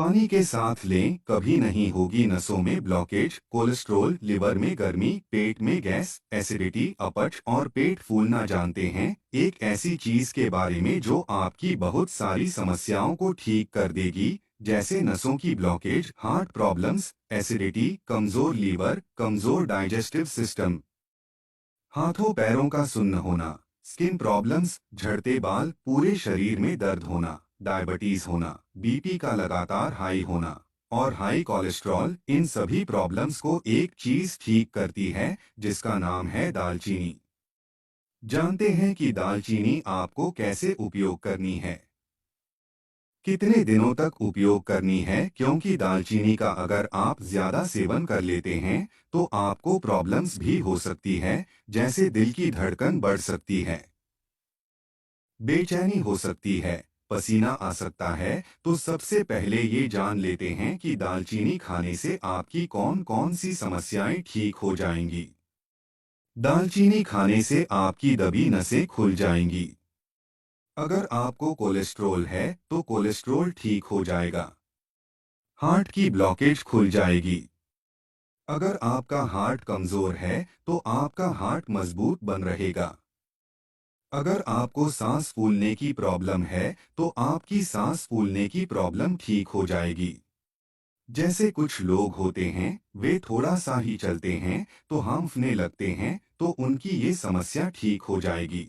पानी के साथ लें, कभी नहीं होगी नसों में ब्लॉकेज, कोलेस्ट्रॉल, लिवर में गर्मी, पेट में गैस, एसिडिटी, अपच और पेट फूलना। जानते हैं एक ऐसी चीज के बारे में जो आपकी बहुत सारी समस्याओं को ठीक कर देगी, जैसे नसों की ब्लॉकेज, हार्ट प्रॉब्लम्स, एसिडिटी, कमजोर लीवर, कमजोर डाइजेस्टिव सिस्टम, हाथों पैरों का सुन्न होना, स्किन प्रॉब्लम्स, झड़ते बाल, पूरे शरीर में दर्द होना, डायबिटीज होना, बीपी का लगातार हाई होना और हाई कोलेस्ट्रॉल। इन सभी प्रॉब्लम्स को एक चीज ठीक करती है, जिसका नाम है दालचीनी। जानते हैं कि दालचीनी आपको कैसे उपयोग करनी है, कितने दिनों तक उपयोग करनी है, क्योंकि दालचीनी का अगर आप ज्यादा सेवन कर लेते हैं तो आपको प्रॉब्लम्स भी हो सकती है, जैसे दिल की धड़कन बढ़ सकती है, बेचैनी हो सकती है, पसीना आ सकता है। तो सबसे पहले ये जान लेते हैं कि दालचीनी खाने से आपकी कौन कौन सी समस्याएं ठीक हो जाएंगी। दालचीनी खाने से आपकी दबी नसें खुल जाएंगी। अगर आपको कोलेस्ट्रॉल है तो कोलेस्ट्रॉल ठीक हो जाएगा। हार्ट की ब्लॉकेज खुल जाएगी। अगर आपका हार्ट कमजोर है तो आपका हार्ट मजबूत बन रहेगा। अगर आपको सांस फूलने की प्रॉब्लम है तो आपकी सांस फूलने की प्रॉब्लम ठीक हो जाएगी। जैसे कुछ लोग होते हैं, वे थोड़ा सा ही चलते हैं तो हांफने लगते हैं, तो उनकी ये समस्या ठीक हो जाएगी।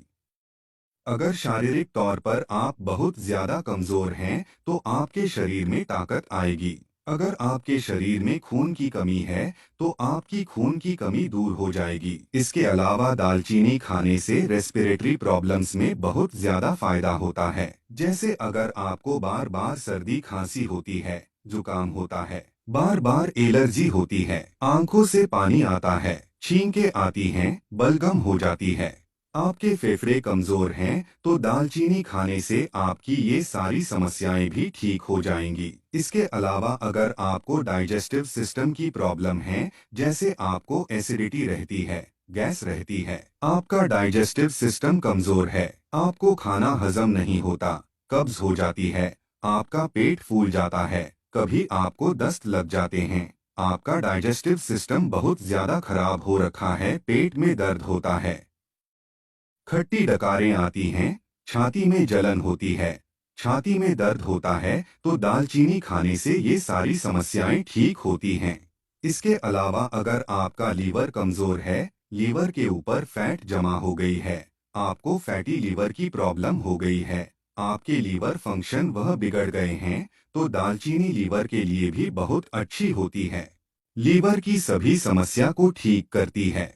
अगर शारीरिक तौर पर आप बहुत ज्यादा कमजोर हैं तो आपके शरीर में ताकत आएगी। अगर आपके शरीर में खून की कमी है तो आपकी खून की कमी दूर हो जाएगी। इसके अलावा दालचीनी खाने से रेस्पिरेटरी प्रॉब्लम्स में बहुत ज्यादा फायदा होता है। जैसे अगर आपको बार बार सर्दी खांसी होती है, जुकाम होता है, बार बार एलर्जी होती है, आंखों से पानी आता है, छींकें आती हैं, बलगम हो जाती है, आपके फेफड़े कमजोर हैं, तो दालचीनी खाने से आपकी ये सारी समस्याएं भी ठीक हो जाएंगी। इसके अलावा अगर आपको डाइजेस्टिव सिस्टम की प्रॉब्लम है, जैसे आपको एसिडिटी रहती है, गैस रहती है, आपका डाइजेस्टिव सिस्टम कमजोर है, आपको खाना हजम नहीं होता, कब्ज हो जाती है, आपका पेट फूल जाता है, कभी आपको दस्त लग जाते हैं, आपका डाइजेस्टिव सिस्टम बहुत ज्यादा खराब हो रखा है, पेट में दर्द होता है, खट्टी डकारें आती हैं, छाती में जलन होती है, छाती में दर्द होता है, तो दालचीनी खाने से ये सारी समस्याएं ठीक होती हैं। इसके अलावा अगर आपका लीवर कमजोर है, लीवर के ऊपर फैट जमा हो गई है, आपको फैटी लीवर की प्रॉब्लम हो गई है, आपके लीवर फंक्शन वह बिगड़ गए हैं, तो दालचीनी लीवर के लिए भी बहुत अच्छी होती है। लीवर की सभी समस्या को ठीक करती है।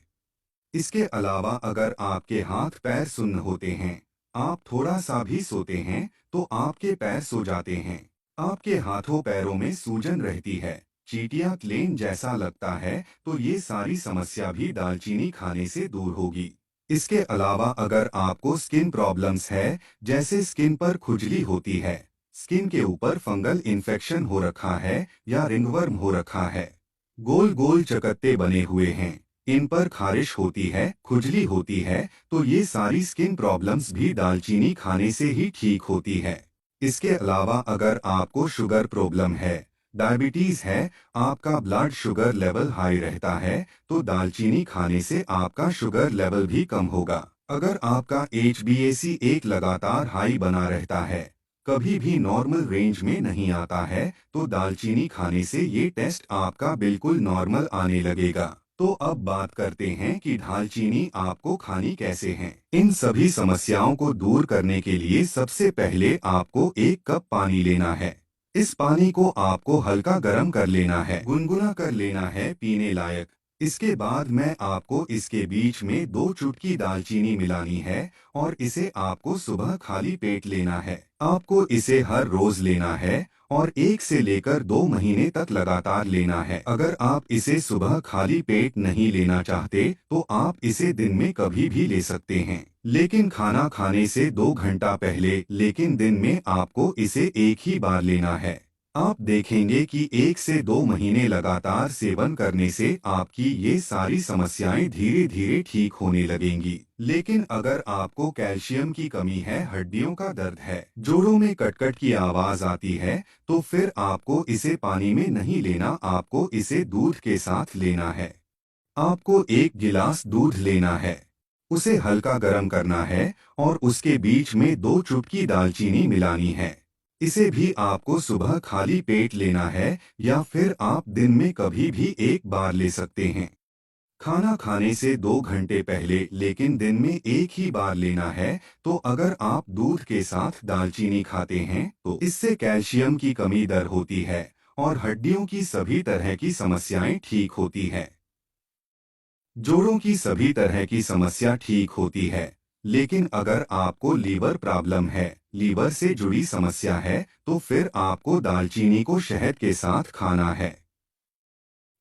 इसके अलावा अगर आपके हाथ पैर सुन्न होते हैं, आप थोड़ा सा भी सोते हैं तो आपके पैर सो जाते हैं, आपके हाथों पैरों में सूजन रहती है, चींटियां क्लेन जैसा लगता है, तो ये सारी समस्या भी दालचीनी खाने से दूर होगी। इसके अलावा अगर आपको स्किन प्रॉब्लम्स है, जैसे स्किन पर खुजली होती है, स्किन के ऊपर फंगल इन्फेक्शन हो रखा है या रिंगवर्म हो रखा है, गोल गोल चकत्ते बने हुए हैं, इन पर खारिश होती है, खुजली होती है, तो ये सारी स्किन प्रॉब्लम्स भी दालचीनी खाने से ही ठीक होती है। इसके अलावा अगर आपको शुगर प्रॉब्लम है, डायबिटीज है, आपका ब्लड शुगर लेवल हाई रहता है, तो दालचीनी खाने से आपका शुगर लेवल भी कम होगा। अगर आपका HbA1C एक लगातार हाई बना रहता है, कभी भी नॉर्मल रेंज में नहीं आता है, तो दालचीनी खाने से ये टेस्ट आपका बिल्कुल नॉर्मल आने लगेगा। तो अब बात करते हैं कि दालचीनी आपको खानी कैसे है। इन सभी समस्याओं को दूर करने के लिए सबसे पहले आपको 1 कप पानी लेना है। इस पानी को आपको हल्का गर्म कर लेना है, गुनगुना कर लेना है, पीने लायक। इसके बाद मैं आपको इसके बीच में 2 चुटकी दालचीनी मिलानी है और इसे आपको सुबह खाली पेट लेना है। आपको इसे हर रोज लेना है और 1 से लेकर 2 महीने तक लगातार लेना है। अगर आप इसे सुबह खाली पेट नहीं लेना चाहते तो आप इसे दिन में कभी भी ले सकते हैं, लेकिन खाना खाने से 2 घंटा पहले। लेकिन दिन में आपको इसे एक ही बार लेना है। आप देखेंगे कि 1 से 2 महीने लगातार सेवन करने से आपकी ये सारी समस्याएं धीरे धीरे ठीक होने लगेंगी। लेकिन अगर आपको कैल्शियम की कमी है, हड्डियों का दर्द है, जोड़ों में कटकट की आवाज आती है, तो फिर आपको इसे पानी में नहीं लेना, आपको इसे दूध के साथ लेना है। आपको 1 गिलास दूध लेना है, उसे हल्का गर्म करना है और उसके बीच में 2 चुटकी दालचीनी मिलानी है। इसे भी आपको सुबह खाली पेट लेना है या फिर आप दिन में कभी भी एक बार ले सकते हैं। खाना खाने से 2 घंटे पहले, लेकिन दिन में एक ही बार लेना है। तो अगर आप दूध के साथ दालचीनी खाते हैं तो इससे कैल्शियम की कमी दूर होती है और हड्डियों की सभी तरह की समस्याएं ठीक होती है। जोड़ों की सभी तरह की समस्या ठीक होती है। लेकिन अगर आपको लीवर प्रॉब्लम है, लीवर से जुड़ी समस्या है, तो फिर आपको दालचीनी को शहद के साथ खाना है।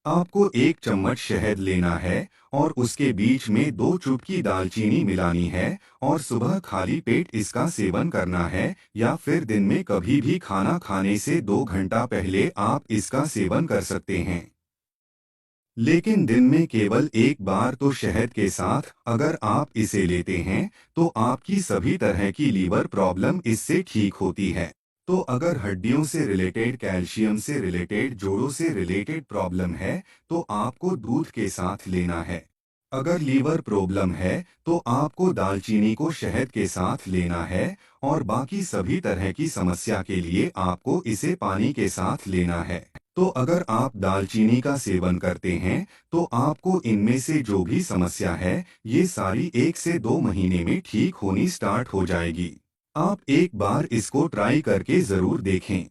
आपको 1 चम्मच शहद लेना है और उसके बीच में 2 चुटकी दालचीनी मिलानी है और सुबह खाली पेट इसका सेवन करना है या फिर दिन में कभी भी खाना खाने से 2 घंटा पहले आप इसका सेवन कर सकते हैं। लेकिन दिन में केवल एक बार तो शहद के साथ अगर आप इसे लेते हैं तो आपकी सभी तरह की लीवर प्रॉब्लम इससे ठीक होती है। तो अगर हड्डियों से रिलेटेड, कैल्शियम से रिलेटेड, जोड़ों से रिलेटेड प्रॉब्लम है तो आपको दूध के साथ लेना है। अगर लीवर प्रॉब्लम है तो आपको दालचीनी को शहद के साथ लेना है और बाकी सभी तरह की समस्या के लिए आपको इसे पानी के साथ लेना है। तो अगर आप दालचीनी का सेवन करते हैं तो आपको इनमें से जो भी समस्या है ये सारी 1 से 2 महीने में ठीक होनी स्टार्ट हो जाएगी। आप एक बार इसको ट्राई करके जरूर देखें।